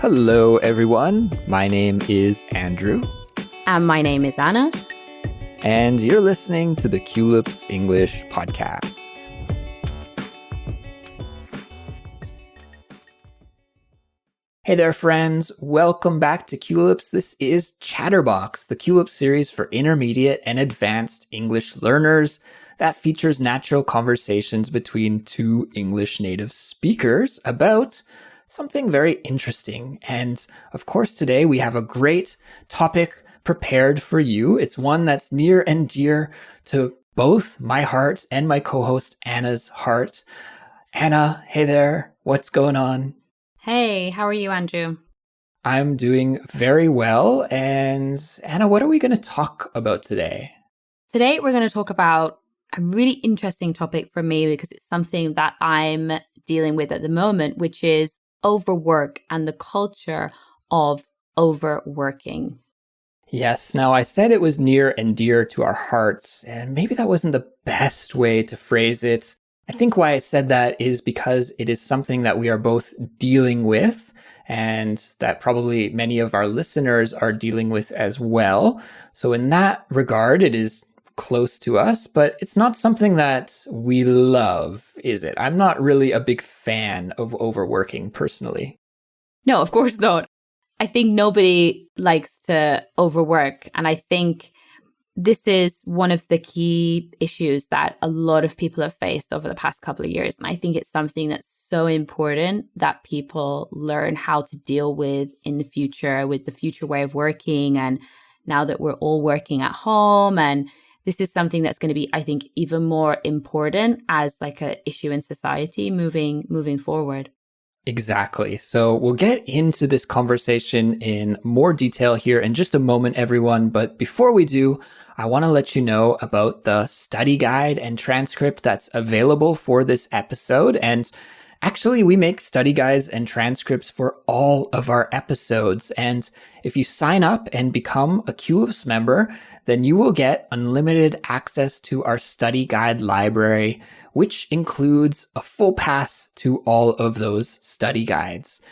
Hello, everyone. My name is Andrew. And my name is Anna. And you're listening to the Culips English podcast. Hey there, friends. Welcome back to Culips. This is Chatterbox, the Culips series for intermediate and advanced English learners that features natural conversations between two English native speakers about something very interesting. And of course, today we have a great topic prepared for you. It's one that's near and dear to both my heart and my co-host Anna's heart. Anna, hey there. What's going on? Hey, how are you, Andrew? I'm doing very well. And Anna, what are we going to talk about today? Today, we're going to talk about a really interesting topic for me because it's something that I'm dealing with at the moment, which is overwork and the culture of overworking. Yes. Now, I said it was near and dear to our hearts, and maybe that wasn't the best way to phrase it. I think why I said that is because it is something that we are both dealing with and that probably many of our listeners are dealing with as well. So in that regard, it is close to us, but it's not something that we love, is it? I'm not really a big fan of overworking personally. No, of course not. I think nobody likes to overwork. And I think this is one of the key issues that a lot of people have faced over the past couple of years. And I think it's something that's so important that people learn how to deal with in the future, with the future way of working. And now that we're all working at home, and this is something that's going to be, I think, even more important as like an issue in society moving forward. Exactly. So we'll get into this conversation in more detail here in just a moment, everyone. But before we do, I want to let you know about the study guide and transcript that's available for this episode. And actually, we make study guides and transcripts for all of our episodes. And if you sign up and become a Culips member, then you will get unlimited access to our study guide library, which includes a full pass to all of those study guides.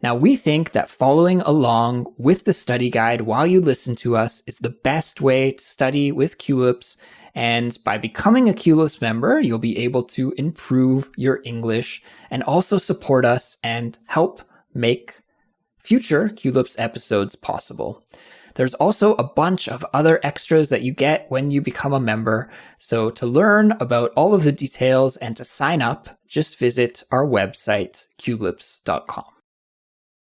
Now, we think that following along with the study guide while you listen to us is the best way to study with Culips. And by becoming a Culips member, you'll be able to improve your English and also support us and help make future Culips episodes possible. There's also a bunch of other extras that you get when you become a member. So to learn about all of the details and to sign up, just visit our website, culips.com.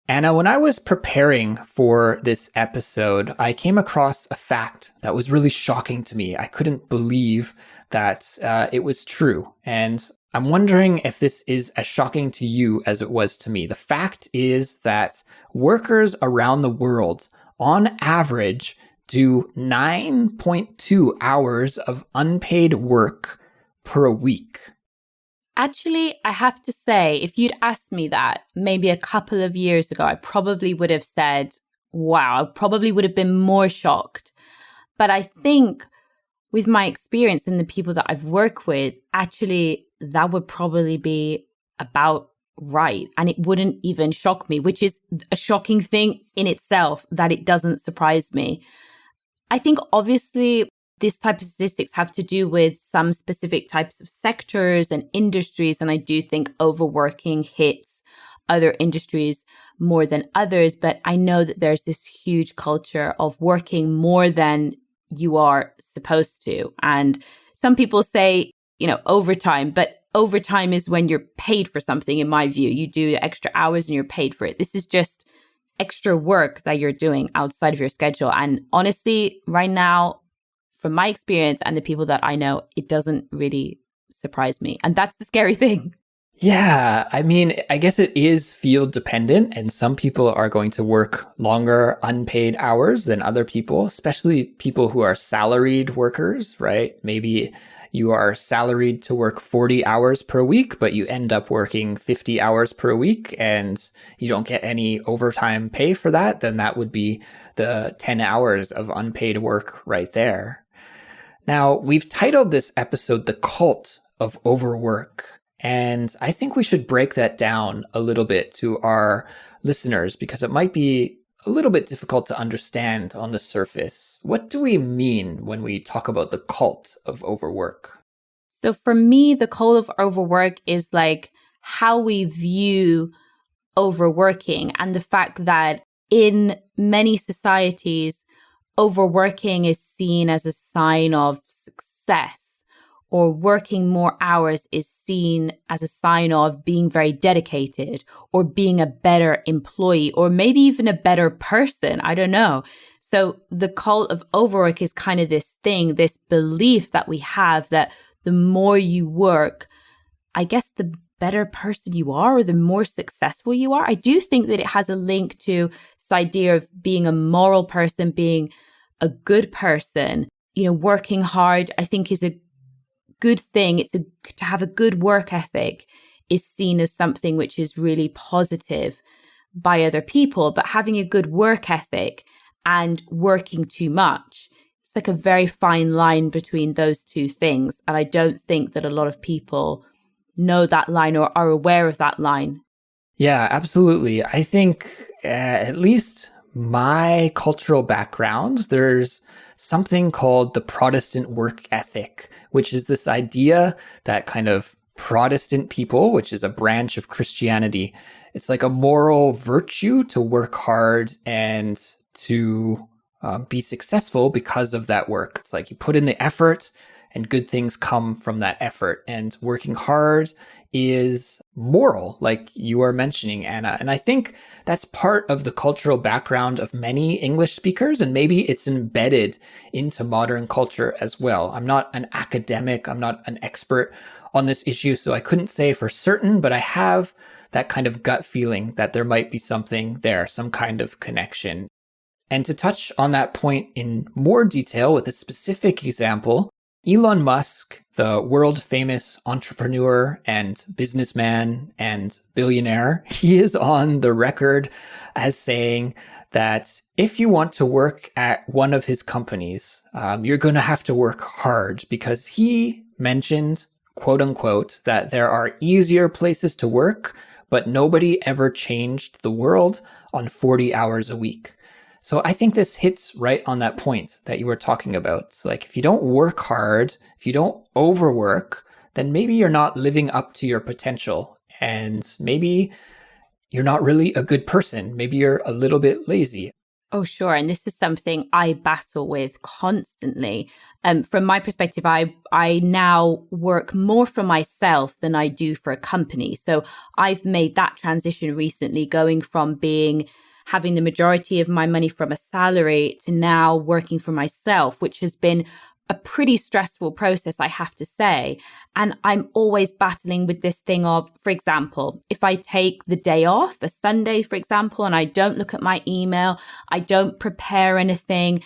Anna, when I was preparing for this episode, I came across a fact that was really shocking to me. I couldn't believe that it was true. And I'm wondering if this is as shocking to you as it was to me. The fact is that workers around the world, on average, do 9.2 hours of unpaid work per week. Actually, I have to say, if you'd asked me that maybe a couple of years ago, I probably would have said, wow, I probably would have been more shocked. But I think with my experience and the people that I've worked with, actually, that would probably be about right. And it wouldn't even shock me, which is a shocking thing in itself that it doesn't surprise me. I think obviously this type of statistics have to do with some specific types of sectors and industries. And I do think overworking hits other industries more than others. But I know that there's this huge culture of working more than you are supposed to. And some people say, overtime, but overtime is when you're paid for something, in my view. You do extra hours and you're paid for it. This is just extra work that you're doing outside of your schedule. And honestly, right now, from my experience and the people that I know, it doesn't really surprise me. And that's the scary thing. Yeah, I mean, I guess it is field dependent, and some people are going to work longer unpaid hours than other people, especially people who are salaried workers, right? Maybe you are salaried to work 40 hours per week, but you end up working 50 hours per week and you don't get any overtime pay for that. Then that would be the 10 hours of unpaid work right there. Now, we've titled this episode The Cult of Overwork. And I think we should break that down a little bit to our listeners because it might be a little bit difficult to understand on the surface. What do we mean when we talk about the cult of overwork? So for me, the cult of overwork is like how we view overworking and the fact that in many societies, overworking is seen as a sign of success, or working more hours is seen as a sign of being very dedicated or being a better employee or maybe even a better person. I don't know. So the cult of overwork is kind of this thing, this belief that we have that the more you work, I guess the better person you are or the more successful you are. I do think that it has a link to this idea of being a moral person, being a good person. Working hard, I think, is a good thing. To have a good work ethic is seen as something which is really positive by other people. But having a good work ethic and working too much, it's like a very fine line between those two things. And I don't think that a lot of people know that line or are aware of that line. Yeah, absolutely. I think at least my cultural background, there's something called the Protestant work ethic, which is this idea that kind of Protestant people, which is a branch of Christianity, it's like a moral virtue to work hard and to be successful because of that work. It's like you put in the effort and good things come from that effort. And working hard is moral, like you are mentioning, Anna. And I think that's part of the cultural background of many English speakers, and maybe it's embedded into modern culture as well. I'm not an academic, I'm not an expert on this issue, so I couldn't say for certain, but I have that kind of gut feeling that there might be something there, some kind of connection. And to touch on that point in more detail with a specific example, Elon Musk, the world famous entrepreneur and businessman and billionaire, he is on the record as saying that if you want to work at one of his companies, you're going to have to work hard because he mentioned, quote unquote, that there are easier places to work, but nobody ever changed the world on 40 hours a week. So I think this hits right on that point that you were talking about. It's like if you don't work hard, if you don't overwork, then maybe you're not living up to your potential. And maybe you're not really a good person. Maybe you're a little bit lazy. Oh, sure. And this is something I battle with constantly. From my perspective, I now work more for myself than I do for a company. So I've made that transition recently, going from having the majority of my money from a salary to now working for myself, which has been a pretty stressful process, I have to say. And I'm always battling with this thing of, for example, if I take the day off, a Sunday, for example, and I don't look at my email, I don't prepare anything,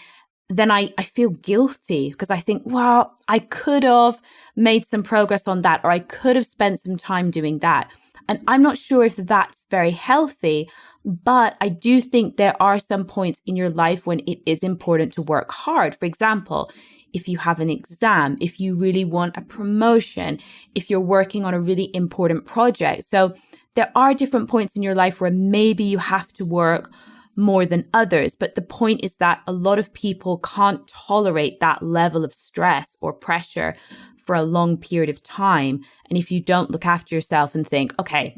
then I feel guilty because I think, well, I could have made some progress on that, or I could have spent some time doing that. And I'm not sure if that's very healthy, but I do think there are some points in your life when it is important to work hard. For example, if you have an exam, if you really want a promotion, if you're working on a really important project. So there are different points in your life where maybe you have to work more than others. But the point is that a lot of people can't tolerate that level of stress or pressure for a long period of time. And if you don't look after yourself and think, okay,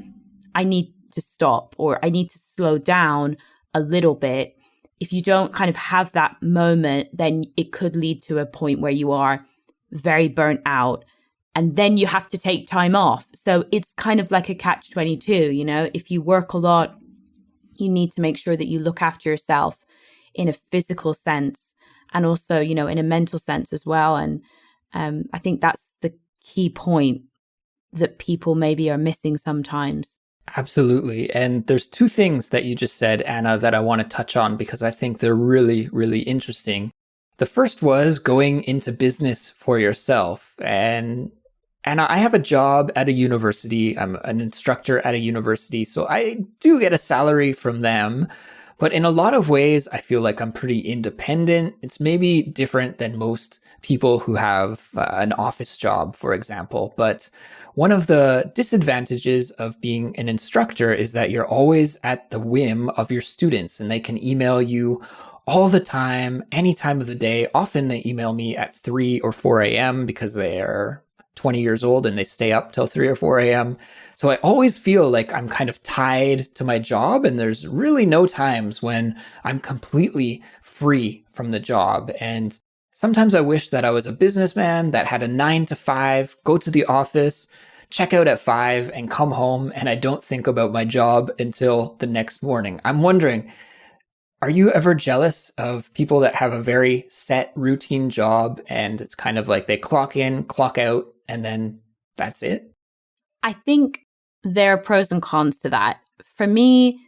I need to stop or I need to slow down a little bit, if you don't kind of have that moment, then it could lead to a point where you are very burnt out and then you have to take time off. So it's kind of like a catch-22, if you work a lot, you need to make sure that you look after yourself in a physical sense and also, in a mental sense as well. And I think that's the key point that people maybe are missing sometimes. Absolutely. And there's two things that you just said, Anna, that I want to touch on because I think they're really, really interesting. The first was going into business for yourself. And Anna, I have a job at a university. I'm an instructor at a university, so I do get a salary from them. But in a lot of ways, I feel like I'm pretty independent. It's maybe different than most people who have an office job, for example. But one of the disadvantages of being an instructor is that you're always at the whim of your students and they can email you all the time, any time of the day. Often they email me at 3 or 4 a.m. because they are 20 years old and they stay up till 3 or 4 a.m. So I always feel like I'm kind of tied to my job, and there's really no times when I'm completely free from the job. And sometimes I wish that I was a businessman that had a 9 to 5, go to the office, check out at 5 and come home, and I don't think about my job until the next morning. I'm wondering, are you ever jealous of people that have a very set routine job and it's kind of like they clock in, clock out, and then that's it? I think there are pros and cons to that. For me,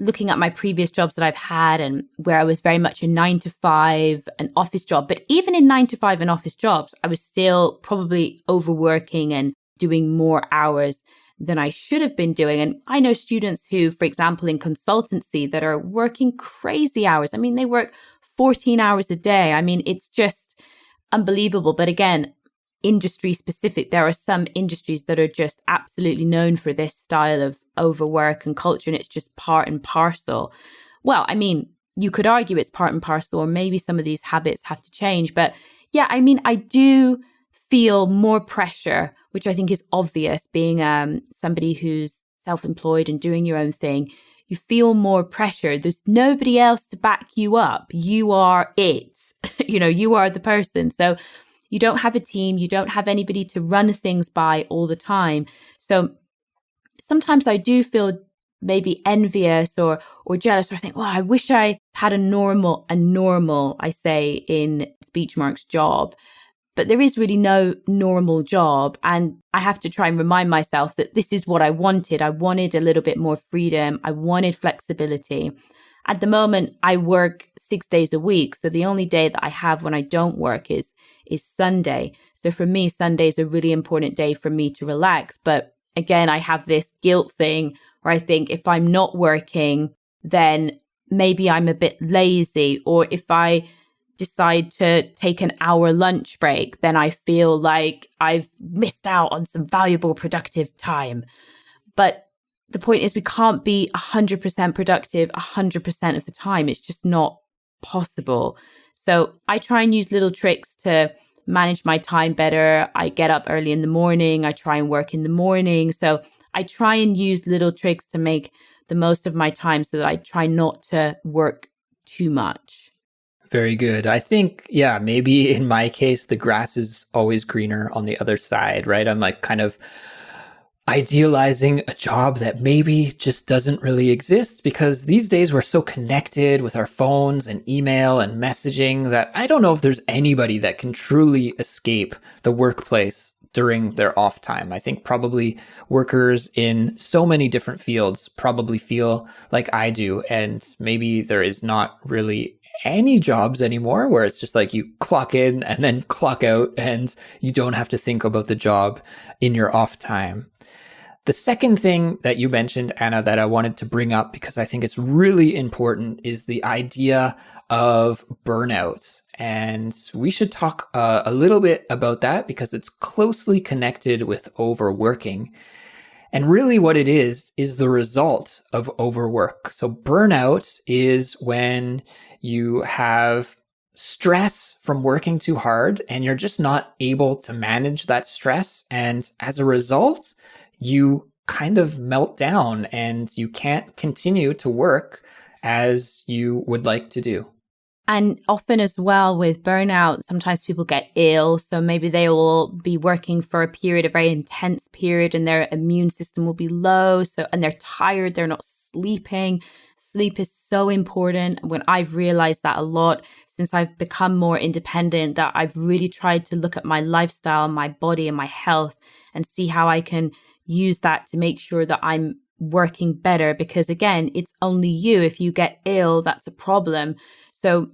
looking at my previous jobs that I've had and where I was very much a 9 to 5, an office job, but even in 9 to 5 and office jobs, I was still probably overworking and doing more hours than I should have been doing. And I know students who, for example, in consultancy that are working crazy hours. I mean, they work 14 hours a day. I mean, it's just unbelievable. But again, industry specific, there are some industries that are just absolutely known for this style of overwork and culture, and it's just part and parcel. Well, I mean, you could argue it's part and parcel, or maybe some of these habits have to change. But yeah, I mean, I do feel more pressure, which I think is obvious, being somebody who's self-employed and doing your own thing. You feel more pressure. There's nobody else to back you up. You are it. You are the person. So you don't have a team. You don't have anybody to run things by all the time. So sometimes I do feel maybe envious or jealous, or I think, well, I wish I had a normal, I say in speech marks, job. But there is really no normal job. And I have to try and remind myself that this is what I wanted. I wanted a little bit more freedom. I wanted flexibility. At the moment, I work 6 days a week. So the only day that I have when I don't work is Sunday. So for me, Sunday is a really important day for me to relax. But again, I have this guilt thing where I think if I'm not working, then maybe I'm a bit lazy. Or if I decide to take an hour lunch break, then I feel like I've missed out on some valuable productive time. But the point is, we can't be 100% productive 100% of the time. It's just not possible. So I try and use little tricks to manage my time better. I get up early in the morning. I try and work in the morning. So I try and use little tricks to make the most of my time so that I try not to work too much. Very good. I think, yeah, maybe in my case, the grass is always greener on the other side, right? I'm like kind of idealizing a job that maybe just doesn't really exist, because these days we're so connected with our phones and email and messaging that I don't know if there's anybody that can truly escape the workplace during their off time. I think probably workers in so many different fields probably feel like I do. And maybe there is not really any jobs anymore where it's just like you clock in and then clock out and you don't have to think about the job in your off time. The second thing that you mentioned, Anna, that I wanted to bring up because I think it's really important is the idea of burnout. And we should talk a little bit about that because it's closely connected with overworking. And really what it is the result of overwork. So burnout is when you have stress from working too hard and you're just not able to manage that stress. And as a result, you kind of melt down and you can't continue to work as you would like to do. And often as well with burnout, sometimes people get ill. So maybe they will be working for a period, a very intense period, and their immune system will be low. And they're tired, they're not sleeping. Sleep is so important. When I've realized that a lot since I've become more independent, that I've really tried to look at my lifestyle, my body and my health and see how I can use that to make sure that I'm working better. Because again, it's only you. If you get ill, that's a problem. So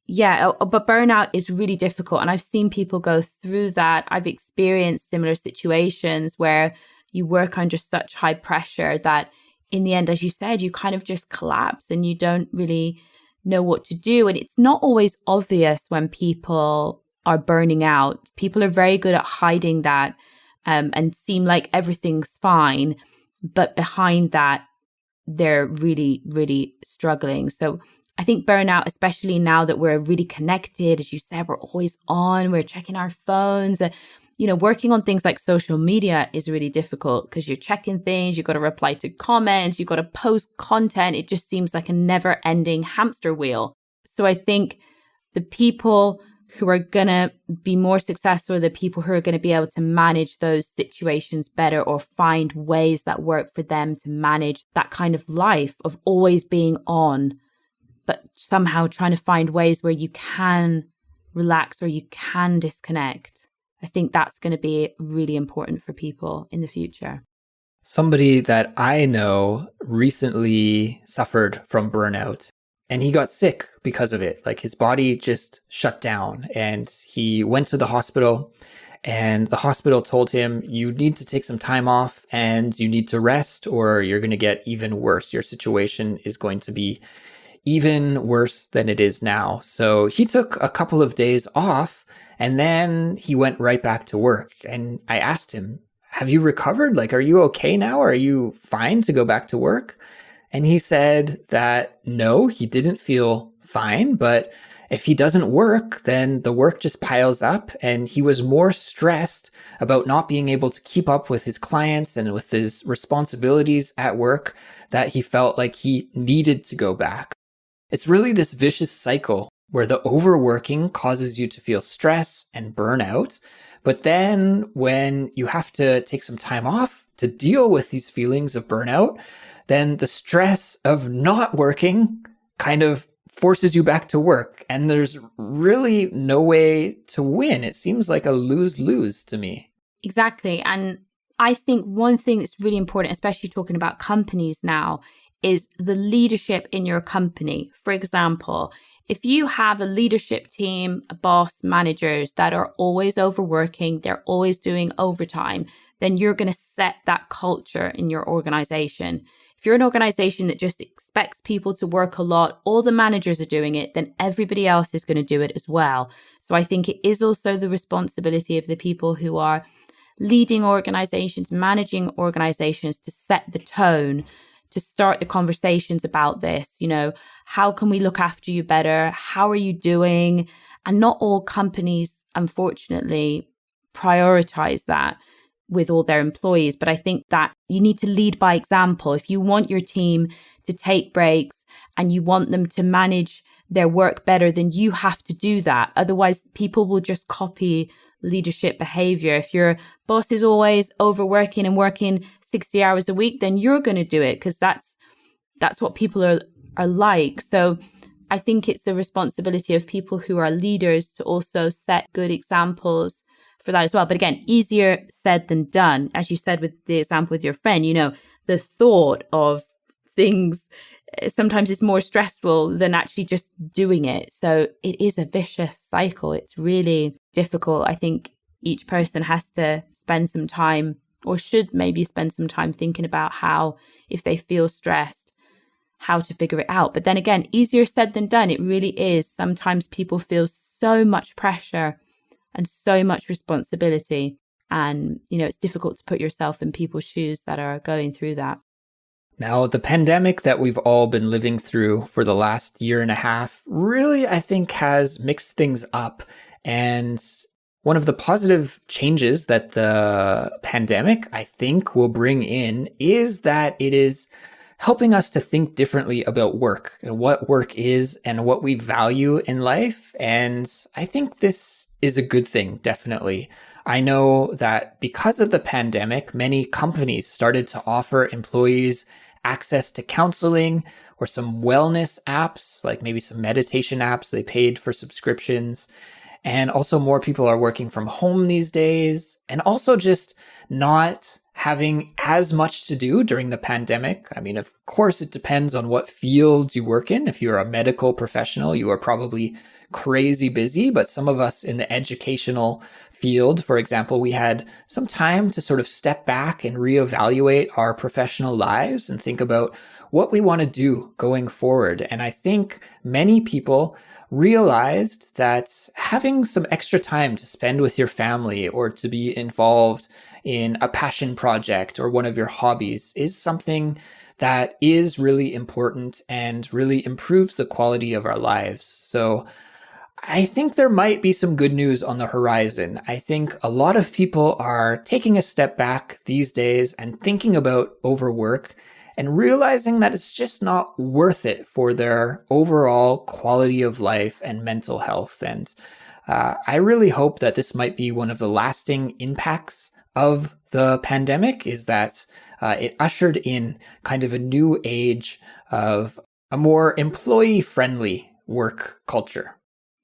yeah, but burnout is really difficult. And I've seen people go through that. I've experienced similar situations where you work under such high pressure that in the end, as you said, you kind of just collapse and you don't really know what to do. And it's not always obvious when people are burning out. People are very good at hiding that and seem like everything's fine. But behind that, they're really, really struggling. So I think burnout, especially now that we're really connected, as you said, we're always on, we're checking our phones. Working on things like social media is really difficult because you're checking things, you've got to reply to comments, you've got to post content. It just seems like a never ending hamster wheel. So I think the people who are going to be more successful are the people who are going to be able to manage those situations better or find ways that work for them to manage that kind of life of always being on, but somehow trying to find ways where you can relax or you can disconnect. I think that's going to be really important for people in the future. Somebody that I know recently suffered from burnout, and he got sick because of it. Like his body just shut down and he went to the hospital, and the hospital told him, you need to take some time off and you need to rest or you're going to get even worse. Your situation is going to be even worse than it is now. So he took a couple of days off and then he went right back to work. And I asked him, have you recovered? Like, are you okay now? Are you fine to go back to work? And he said that no, he didn't feel fine, but if he doesn't work, then the work just piles up. And he was more stressed about not being able to keep up with his clients and with his responsibilities at work that he felt like he needed to go back. It's really this vicious cycle where the overworking causes you to feel stress and burnout. But then when you have to take some time off to deal with these feelings of burnout, then the stress of not working kind of forces you back to work. And there's really no way to win. It seems like a lose-lose to me. Exactly. And I think one thing that's really important, especially talking about companies now, is the leadership in your company. For example, if you have a leadership team, a boss, managers that are always overworking, they're always doing overtime, then you're going to set that culture in your organization. If you're an organization that just expects people to work a lot, all the managers are doing it, then everybody else is going to do it as well. So I think it is also the responsibility of the people who are leading organizations, managing organizations to set the tone, to start the conversations about this. How can we look after you better? How are you doing? And not all companies, unfortunately, prioritize that with all their employees. But I think that you need to lead by example. If you want your team to take breaks and you want them to manage their work better, then you have to do that. Otherwise, people will just copy leadership behavior. If your boss is always overworking and working 60 hours a week, then you're going to do it because that's what people are like. So I think it's the responsibility of people who are leaders to also set good examples for that as well. But again, easier said than done. As you said with the example with your friend, the thought of things sometimes is more stressful than actually just doing it. So it is a vicious cycle. It's really difficult. I think each person has to spend some time, or should maybe spend some time, thinking about how, if they feel stressed, how to figure it out. But then again, easier said than done. It really is. Sometimes people feel so much pressure and so much responsibility. And, it's difficult to put yourself in people's shoes that are going through that. Now, the pandemic that we've all been living through for the last year and a half really, I think, has mixed things up. And one of the positive changes that the pandemic, I think, will bring in is that it is helping us to think differently about work and what work is and what we value in life. And I think this is a good thing, definitely. I know that because of the pandemic, many companies started to offer employees access to counseling or some wellness apps, like maybe some meditation apps. They paid for subscriptions. And also more people are working from home these days, and also just not having as much to do during the pandemic. I mean, of course, it depends on what field you work in. If you're a medical professional, you are probably crazy busy, but some of us in the educational field, for example, we had some time to sort of step back and reevaluate our professional lives and think about what we want to do going forward. And I think many people realized that having some extra time to spend with your family or to be involved in a passion project or one of your hobbies is something that is really important and really improves the quality of our lives. So I think there might be some good news on the horizon. I think a lot of people are taking a step back these days and thinking about overwork and realizing that it's just not worth it for their overall quality of life and mental health. And I really hope that this might be one of the lasting impacts of the pandemic, is that it ushered in kind of a new age of a more employee-friendly work culture.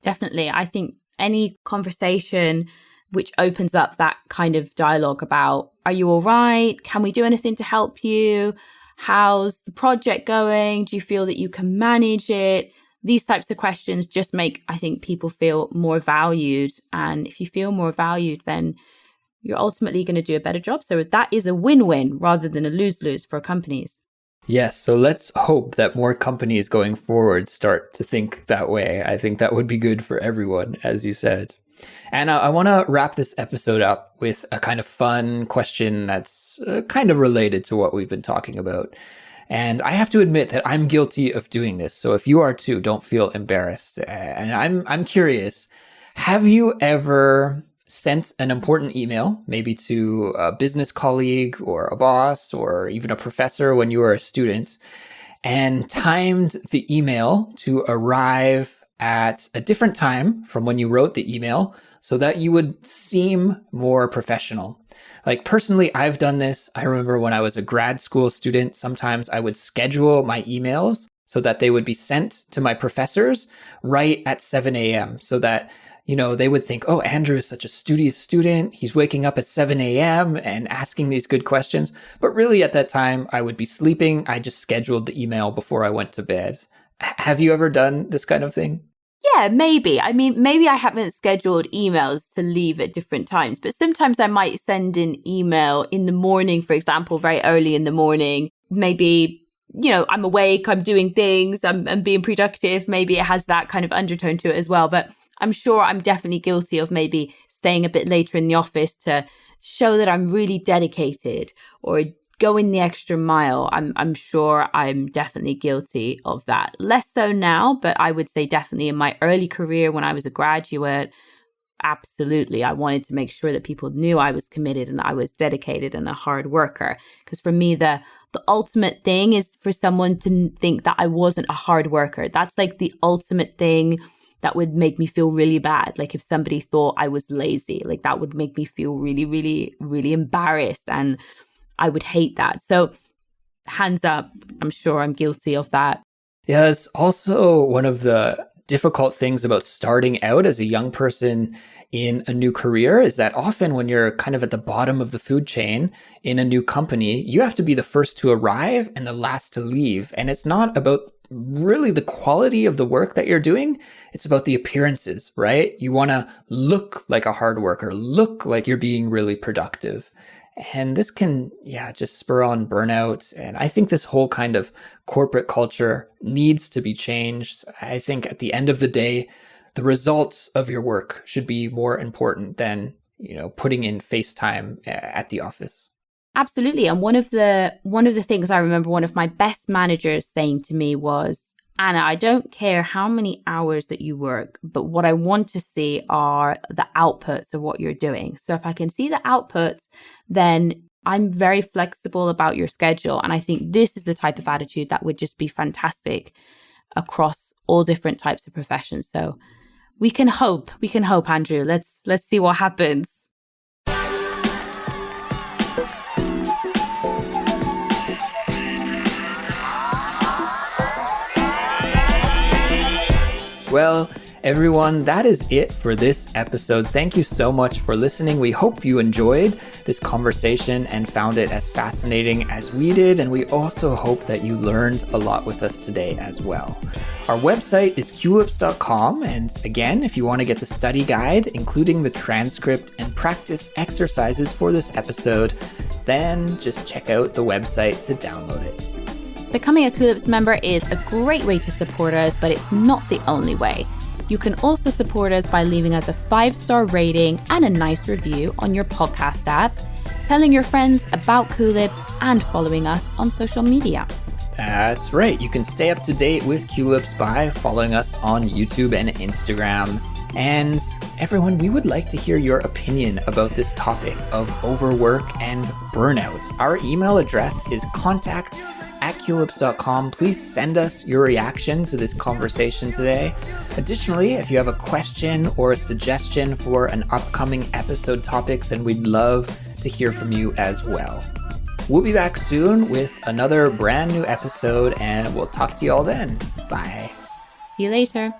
Definitely. I think any conversation which opens up that kind of dialogue about, are you all right? Can we do anything to help you? How's the project going? Do you feel that you can manage it? These types of questions just make, I think, people feel more valued. And if you feel more valued, then you're ultimately going to do a better job. So that is a win-win rather than a lose-lose for companies. Yes, so let's hope that more companies going forward start to think that way. I think that would be good for everyone, as you said. And I want to wrap this episode up with a kind of fun question that's kind of related to what we've been talking about. And I have to admit that I'm guilty of doing this. So if you are too, don't feel embarrassed. And I'm curious, have you ever sent an important email, maybe to a business colleague or a boss or even a professor when you were a student, and timed the email to arrive at a different time from when you wrote the email so that you would seem more professional? Like personally, I've done this. I remember when I was a grad school student, sometimes I would schedule my emails so that they would be sent to my professors right at 7 a.m. so that they would think, oh, Andrew is such a studious student. He's waking up at 7 a.m. and asking these good questions. But really at that time, I would be sleeping. I just scheduled the email before I went to bed. Have you ever done this kind of thing? Yeah, maybe. I mean, maybe I haven't scheduled emails to leave at different times, but sometimes I might send an email in the morning, for example, very early in the morning. Maybe, I'm awake, I'm doing things, I'm being productive. Maybe it has that kind of undertone to it as well. But I'm sure I'm definitely guilty of maybe staying a bit later in the office to show that I'm really dedicated or going the extra mile. I'm sure I'm definitely guilty of that. Less so now, but I would say definitely in my early career when I was a graduate, absolutely. I wanted to make sure that people knew I was committed and that I was dedicated and a hard worker. Because for me, the ultimate thing is for someone to think that I wasn't a hard worker. That's like the ultimate thing that would make me feel really bad. Like if somebody thought I was lazy, like that would make me feel really, really, really embarrassed. And I would hate that. So hands up, I'm sure I'm guilty of that. Yeah, it's also one of the difficult things about starting out as a young person in a new career is that often when you're kind of at the bottom of the food chain in a new company, you have to be the first to arrive and the last to leave. And it's not about really the quality of the work that you're doing. It's about the appearances, right? You want to look like a hard worker, look like you're being really productive. And this can, just spur on burnout. And I think this whole kind of corporate culture needs to be changed. I think at the end of the day, the results of your work should be more important than, putting in face time at the office. Absolutely. And one of the things I remember one of my best managers saying to me was, Anna, I don't care how many hours that you work, but what I want to see are the outputs of what you're doing. So if I can see the outputs, then I'm very flexible about your schedule. And I think this is the type of attitude that would just be fantastic across all different types of professions. So we can hope, Andrew. Let's see what happens. Well, Everyone, that is it for this episode. Thank you so much for listening. We hope you enjoyed this conversation and found it as fascinating as we did. And we also hope that you learned a lot with us today as well. Our website is culips.com. And again, if you want to get the study guide, including the transcript and practice exercises for this episode, then just check out the website to download it. Becoming a Culips member is a great way to support us, but it's not the only way. You can also support us by leaving us a 5-star rating and a nice review on your podcast app, telling your friends about Culips, and following us on social media. That's right. You can stay up to date with Culips by following us on YouTube and Instagram. And everyone, we would like to hear your opinion about this topic of overwork and burnout. Our email address is contact@culips.com. Please send us your reaction to this conversation today. Additionally, if you have a question or a suggestion for an upcoming episode topic, then we'd love to hear from you as well. We'll be back soon with another brand new episode, and we'll talk to you all then. Bye. See you later.